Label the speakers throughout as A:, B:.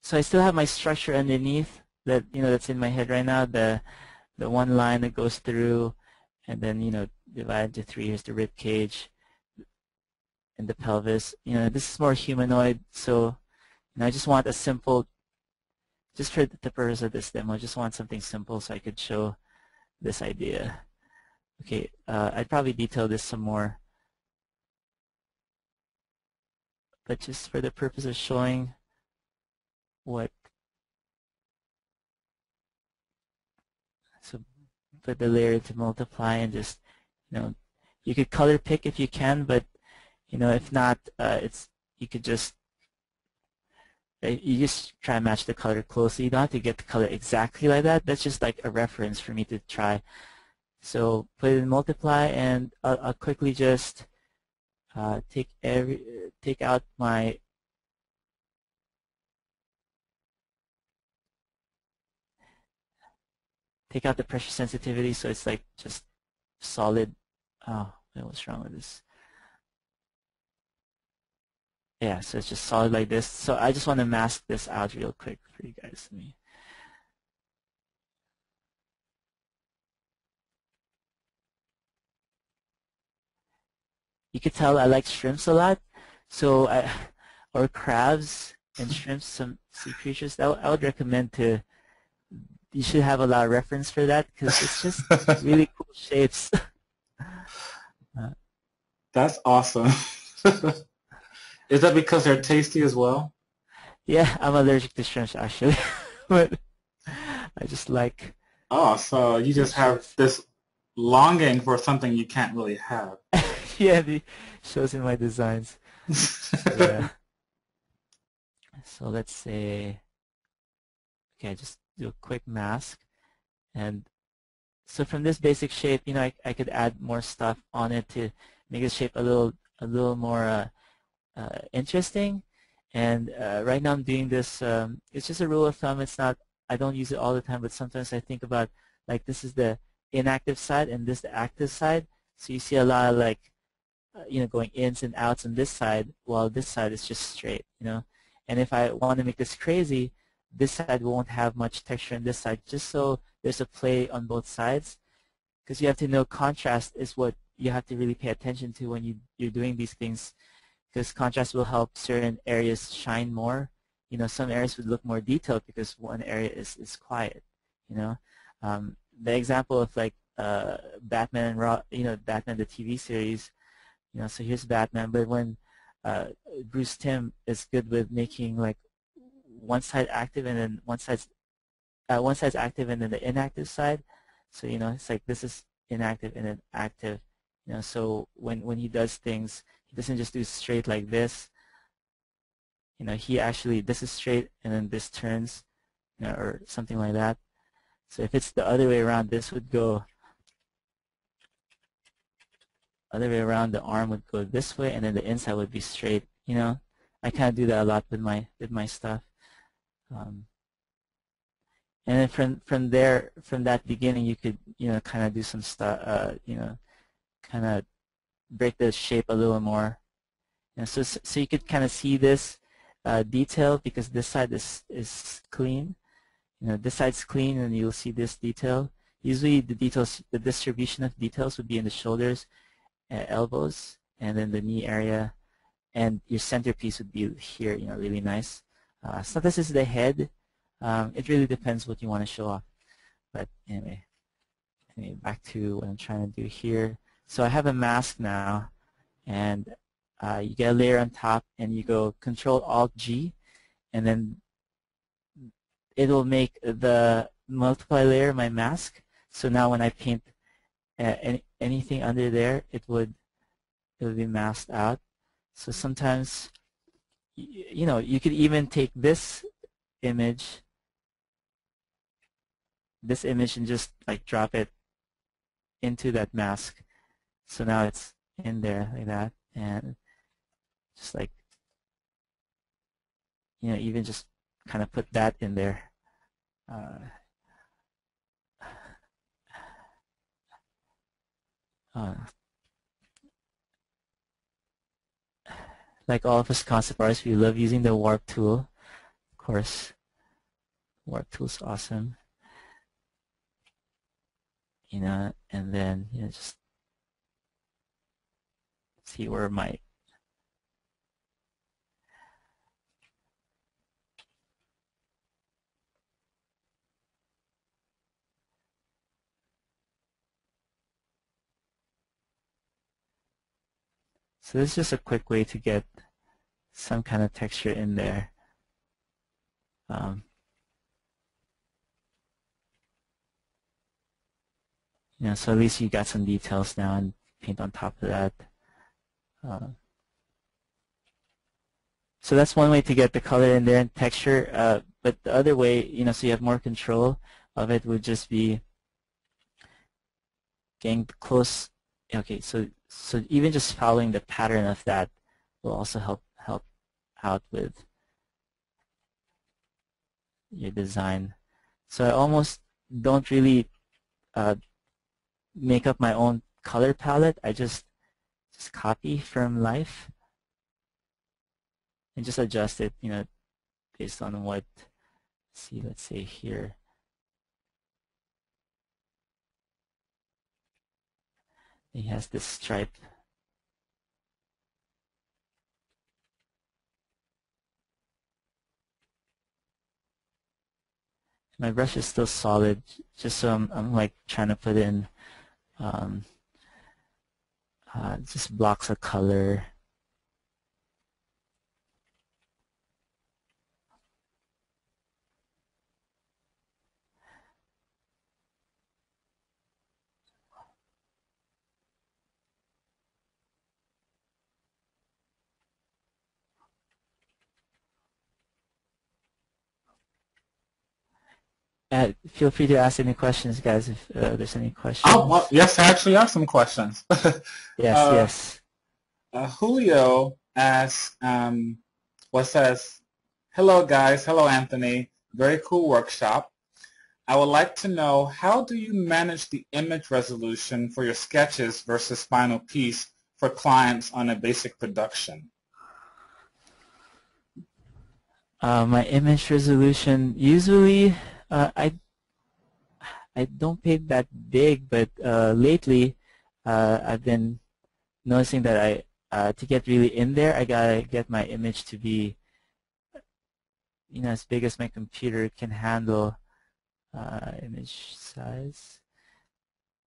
A: so I still have my structure underneath that, that's in my head right now, the one line that goes through, and then, divide into three. Here's the rib cage and the pelvis. This is more humanoid, so I just want a simple, just for the purpose of this demo, I just want something simple so I could show this idea. Okay, I'd probably detail this some more, but just for the purpose of showing what, so put the layer to multiply and just, you could color pick if you can, but if not, you could just try and match the color closely. You don't have to get the color exactly like that. That's just like a reference for me to try. So put it in multiply, and I'll quickly just take out my the pressure sensitivity, so it's like just solid. Oh, what's wrong with this? Yeah, so it's just solid like this. So I just want to mask this out real quick for you guys. You could tell I like shrimps a lot, so or crabs and shrimps, some sea creatures. I would recommend you should have a lot of reference for that because it's just really cool shapes.
B: That's awesome. Is that because they're tasty as well?
A: Yeah, I'm allergic to shrimps actually, but I just like.
B: Oh, so you just have
A: shapes.
B: this longing for something you can't really have.
A: Yeah, the shows in my designs. Yeah. So let's say, okay, just do a quick mask, and so from this basic shape, I could add more stuff on it to make the shape a little more interesting. And right now I'm doing this. It's just a rule of thumb. It's not. I don't use it all the time, but sometimes I think about like this is the inactive side and this the active side. So you see a lot of like going ins and outs on this side, while this side is just straight. And if I want to make this crazy, this side won't have much texture on this side, just so there's a play on both sides. Because you have to know contrast is what you have to really pay attention to when you're doing these things, because contrast will help certain areas shine more. Some areas would look more detailed because one area is quiet. The example of like Batman and Batman the TV series. So here's Batman, but when Bruce Timm is good with making like one side active and then one side's active and then the inactive side. So it's like this is inactive and then active. So when he does things, he doesn't just do straight like this. He actually, this is straight and then this turns, or something like that. So if it's the other way around, this would go other way around. The arm would go this way, and then the inside would be straight. I kind of do that a lot with my stuff. And then from there, from that beginning, you could kind of do some stuff. Kind of break the shape a little more. So you could kind of see this detail because this side is clean. This side's clean, and you'll see this detail. Usually, the distribution of details would be in the shoulders, elbows, and then the knee area, and your centerpiece would be here. Really nice. So this is the head. It really depends what you want to show off. But anyway, back to what I'm trying to do here. So I have a mask now, and you get a layer on top, and you go Control-Alt-G, and then it will make the multiply layer my mask. So now when I paint anything under there, it would be masked out. So sometimes, you could even take this image, and just like drop it into that mask. So now it's in there like that, and just like, even just kind of put that in there. Like all of us concept artists, we love using the warp tool. Of course, warp tool's awesome. And then just see where my so this is just a quick way to get some kind of texture in there. So at least you got some details now and paint on top of that. So that's one way to get the color in there and texture. But the other way, so you have more control of it, would just be getting close. Okay, so even just following the pattern of that will also help out with your design. So I almost don't really make up my own color palette. I just copy from life and just adjust it, based on what. Let's say here. He has this stripe. My brush is still solid, just so I'm like trying to put in just blocks of color. Feel free to ask any questions, guys, if there's any questions.
B: Oh, well, yes, I actually have some questions.
A: Yes.
B: Julio asks, says, hello, guys. Hello, Anthony. Very cool workshop. I would like to know, how do you manage the image resolution for your sketches versus final piece for clients on a basic production?
A: My image resolution, usually I don't paint that big, but lately I've been noticing that to get really in there, I gotta get my image to be as big as my computer can handle. Image size.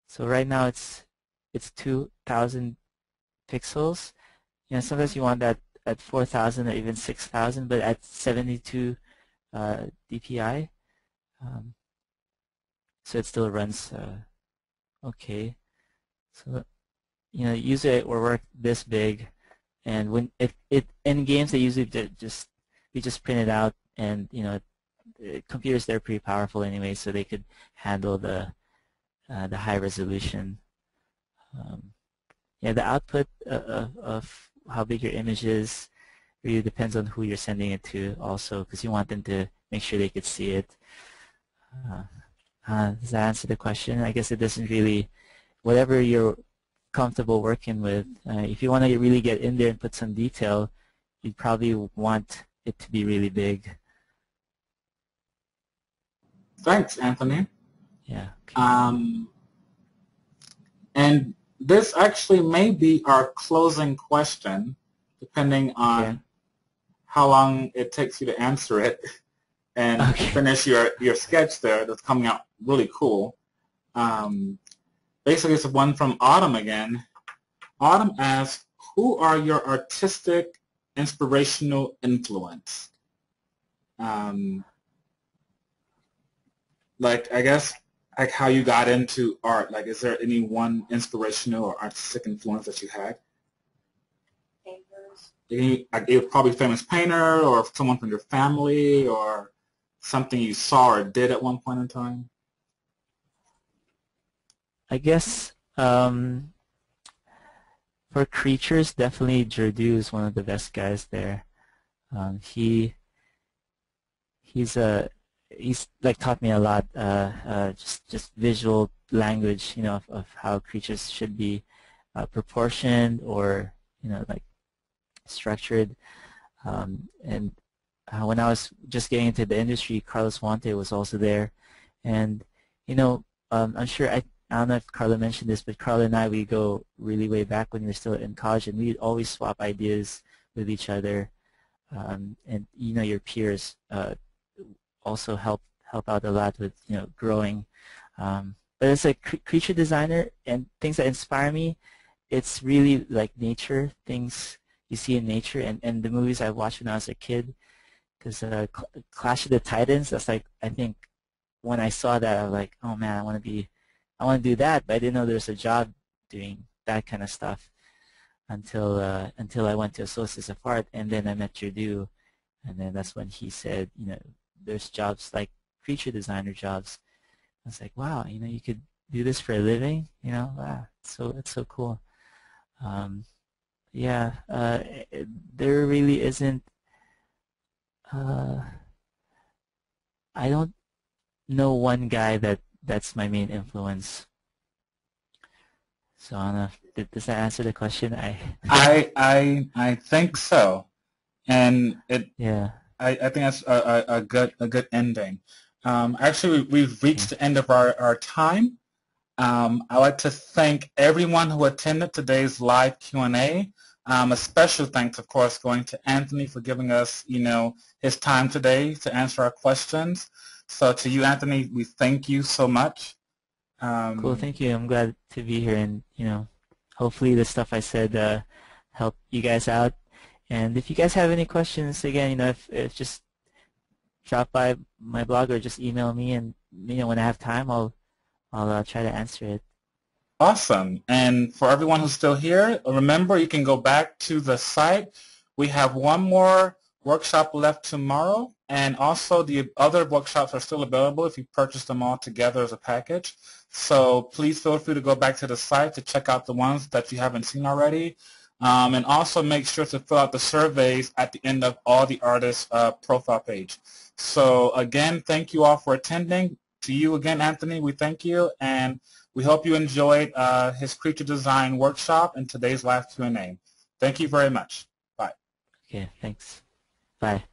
A: So right now it's 2,000 pixels. Sometimes you want that at 4,000 or even 6,000, but at 72 dpi. So it still runs okay. So usually it will work this big, and when in games they usually we just print it out, and computers, they're pretty powerful anyway, so they could handle the high resolution. The output of how big your image is really depends on who you're sending it to also, because you want them to make sure they could see it. Does that answer the question? I guess it doesn't really, whatever you're comfortable working with. If you want to really get in there and put some detail, you'd probably want it to be really big.
B: Thanks, Anthony.
A: Yeah. Okay.
B: And this actually may be our closing question, depending on how long it takes you to answer it and finish your sketch there. That's coming out really cool. Basically, it's one from Autumn again. Autumn asks, who are your artistic, inspirational influence? Like, I guess, like how you got into art. Like, is there any one inspirational or artistic influence that you had? Painters. Like, you're probably a famous painter or someone from your family or something you saw or did at one point in time?
A: I guess for creatures, definitely Jordu is one of the best guys there. He's like taught me a lot, just visual language, of how creatures should be proportioned or like structured, and when I was just getting into the industry, Carlos Wante was also there, and you know, I'm sure I don't know if Carla mentioned this, but Carla and I, we go really way back when we were still in college, and we always swap ideas with each other, and you know, your peers also help out a lot with growing. But as a creature designer and things that inspire me, it's really like nature, things you see in nature, and the movies I watched when I was a kid. Because Clash of the Titans, that's like, I think when I saw that, I was like, oh man, I want to do that, but I didn't know there was a job doing that kind of stuff until I went to Associates of Art, and then I met Jerdu, and then that's when he said, there's jobs like creature designer jobs. I was like, wow, you could do this for a living, wow, it's so cool. Um, yeah, there really isn't. Uh, I don't know one guy that's my main influence. So I don't know. Does that answer the question?
B: I think so, and
A: Yeah.
B: I think that's a good ending. Actually, we've
A: Okay.
B: reached the end of our time. I'd like to thank everyone who attended today's live Q&A. A special thanks, of course, going to Anthony for giving us, his time today to answer our questions. So to you, Anthony, we thank you so much.
A: Cool.
B: Um,
A: Thank you. I'm glad to be here, and hopefully the stuff I said helped you guys out. And if you guys have any questions, again, if just drop by my blog or just email me, and when I have time, I'll try to answer it.
B: Awesome. And for everyone who's still here, remember you can go back to the site. We have one more workshop left tomorrow, and also the other workshops are still available if you purchase them all together as a package. So please feel free to go back to the site to check out the ones that you haven't seen already. And also make sure to fill out the surveys at the end of all the artists' profile page. So again, thank you all for attending. To you again, Anthony, we thank you, and we hope you enjoyed his creature design workshop and today's live Q&A. Thank you very much. Bye.
A: Okay. Thanks. Bye.